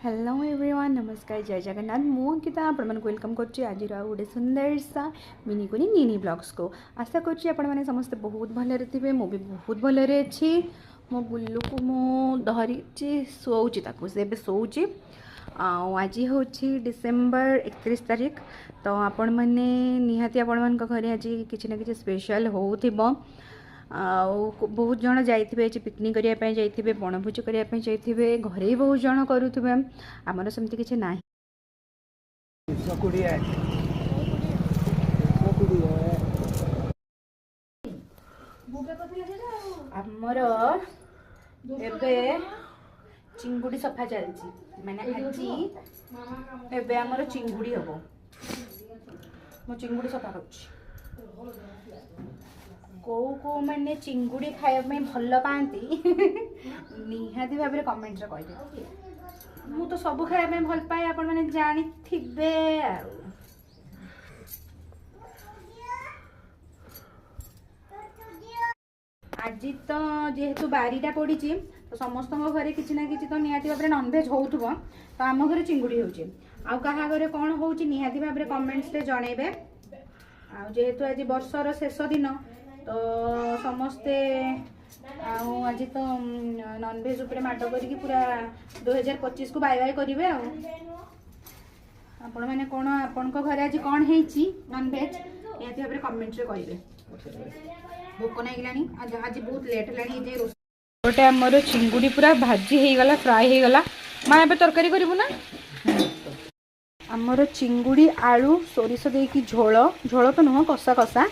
hello everyone नमस्कार जय जगन्नाथ मु अंकिता आपण वेलकम करछि आज गोटे सुंदर सा मिनी कुनी नीनी ब्लॉग्स को आशा करछि आपण माने समस्त बहुत भले थे मु भी बहुत भले अच्छी मो बुल्लू को मु धरी शोची से शोची आज हूँ डिसेम्बर 31 तारीख तो आपण मैंने निहाती आपण मान घरे आज किसी ना कि स्पेशल होथिबो बहुत जन जाइए पिकनिक करने जाइए बनभोज करने जाइए घरे बहुत जन करुवे आमर सेमती किसी ना आमर एबे चिंगुड़ी सफा चलती माने आज एबे आमर चिंगुड़ी हम मो चिंगुड़ी सफा कर कौ कौ मैंने चिंगुड़ी खाया भल पाती निहाती भाव कमेंट कह मु तो सब खाया भल पाए आपण मैंने जानी थिबे आज तो जेहेतु बारीटा पड़ी तो समस्त घरे किसी ना कि तो निहाती भाव नॉनवेज हो तो आम घरे चिंगुड़ी हो घरे कौन हो निहाती भाव कमेंट्स रे जनइबे जेहेतु आज वर्षर शेष दिन तो समस्ते आज तो नॉनवेज उपरे माड करके पूरा 2025 को बाय बाय करेंगे आपण मैंने कौन आपण घर आज कौन है नॉनवेज निहाती भाव कमेंट रे करेंगे भोक नहीं आज आज बहुत लेट है गोटे आमर चिंगुड़ी पूरा भाजी हो गला फ्राए हो गला माँ ए तरकारी करू ना आमर चिंगुड़ी आलू सोरिष देकी झोल झोल तो नुह कषा कषा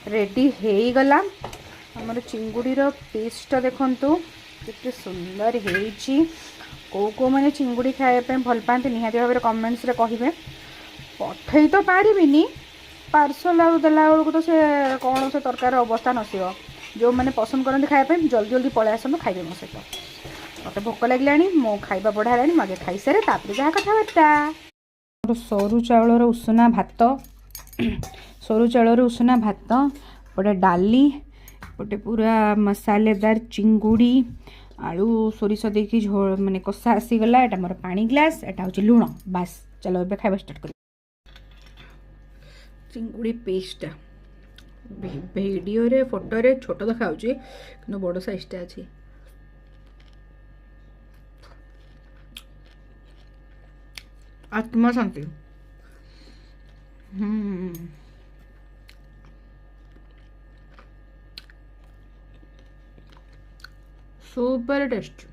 रेडी हो गला आमर चिंगुड़ीर पीसटा देखंतु केते सुंदर होईची को को माने चिंगुड़ी खाया भल पाते निहाती भाव कमेंट्स रे कहिबे पठई तो पारिबिनी पार्सल आउ देला बेलू तो से कौन से तरकार अवस्था नसीब जो मैंने पसंद करते खायापे जल्दी जल्दी पलि आसतु खाइबे मो सहित मत भोक लगे मो खाइबा बढ़ालानी मुझे खाई सारे जहाँ कथबार्ता सरू चाउलर उषुना भात सरू चाउलर उषुना भात गोटे डाली गोटे पूरा मसालेदार चिंगुड़ी आलू सोरिष देकी झोल माने कषा आसीगला एटा मोर पानी ग्लास एटा हूँ लुण बास चलो ए खाଇବା स्टार्ट कर चिंगुड़ी पेस्ट वीडियो रे फोटो रे छोट देखा कि बड़ साइजटा अच्छी आत्मा शांति सुपर टेस्ट